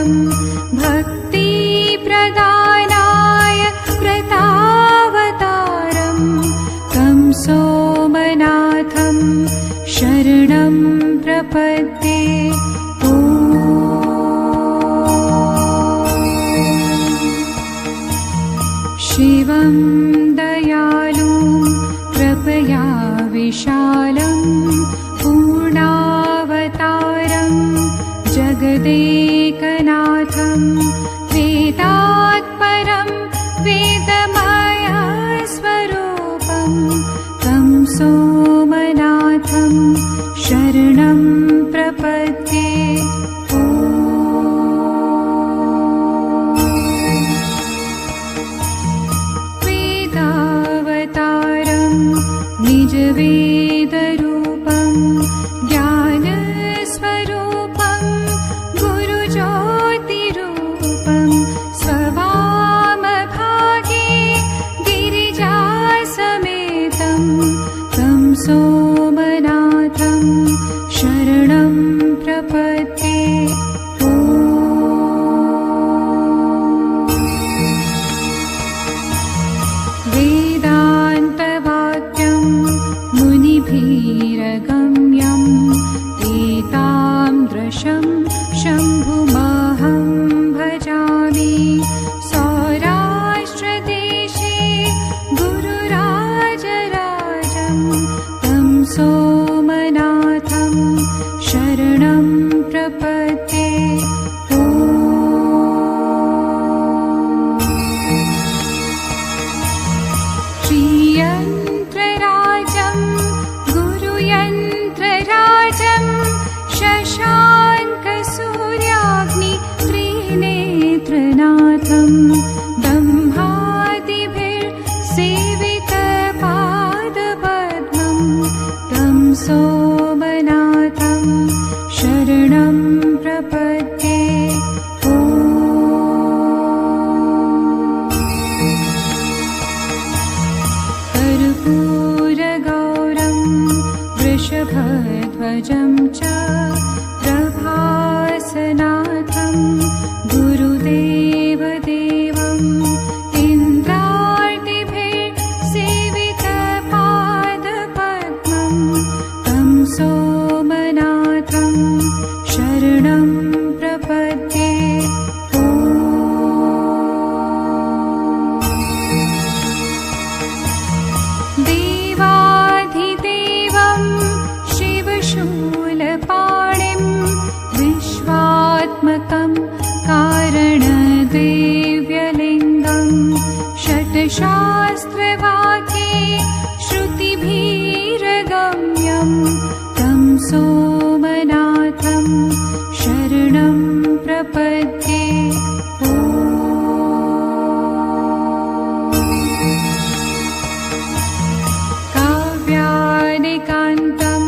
सोमनाथं भक्तिप्रदानाय व्रतावतारं तं सोमनाथं शरणं प्रपद्ये। शिवं दयालुं कृपया विशालं पूर्णावतारं जगदेकनाथं वेदात्परं वेदमयस्वरूपं तं सोमनाथं शरणं प्रपद्ये। निजवेदरूपं ज्ञानस्वरूपं गुरुज्योतिरूपं स्ववामभागे गिरिजासमेतं तं सोमनाथं शरणं प्रपद्ये। वेदान्तवाक्यं मुनिभिरगम्यं एतादृशं शम्भुमहं भजामि। सौराष्ट्रदेशे गुरुराजराजं तं सोमनाथं शरणं प्रपद्ये। श्रीयन्त्रराजं गुरुयन्त्रराजं शशाङ्कसूर्याग्नित्रिनेत्रनाथं ब्रह्मादिभिर्सेवितपादपद्मं तं सोमनाथं शरणं प्रपद्ये। कर्पूरगौरं वृषभध्वजं च प्रभासनाथं गुरुदेवदेवं इन्द्रादिभिर्सेवितपादपद्मं तं सोमनाथं शरणं प्रपद्ये। देवाधिदेवं शिवशूलपाणिं विश्वात्मकं कारणदेव्यलिङ्गं षट्शास्त्रवाक्ये श्रुतिभिरगम्यं तं सोमनाथं शरणं प्रपद्ये। काव्यानिकान्तं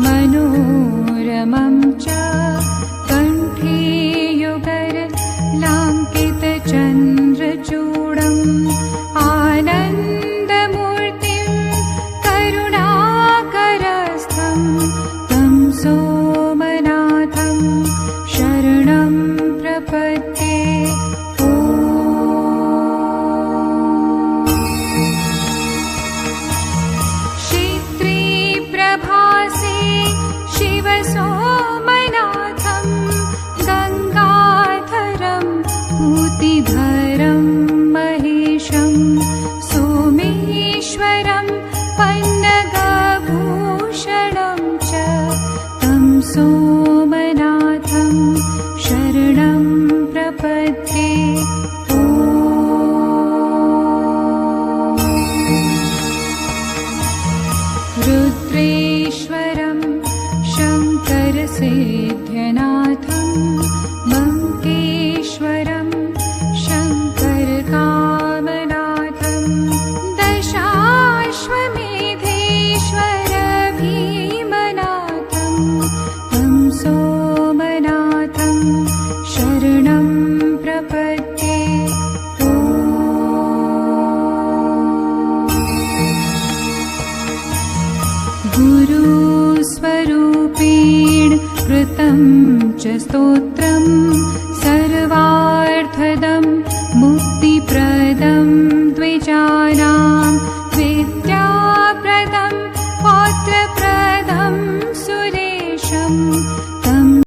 मनोरमं च कण्ठे युगरलाङ्कितचन्द्रचूडम् आनन्दमूर्तिं करुणाकरस्थं तं सोमनाथं शरणं प्रपद्ये। प्रभासे शिवसोमनाथं गङ्गाधरं पूतिधरं महेशं सोमेश्वरं पन्नगभूषणं च तं सोमनाथं शरणं प्रपद्ये। रुद्रेश्वरं शङ्करसिद्ध्यनाथं मङ्केश्वरं शङ्करकामनाथं दशाश्वमेधेश्वर भीमनाथं तं सोमनाथं शरणं प्रपद्ये। गुरुस्वरूपेण कृतं स्तुतिमन्तरं च स्तोत्रं सर्वार्थदं मुक्तिप्रदं द्विजानां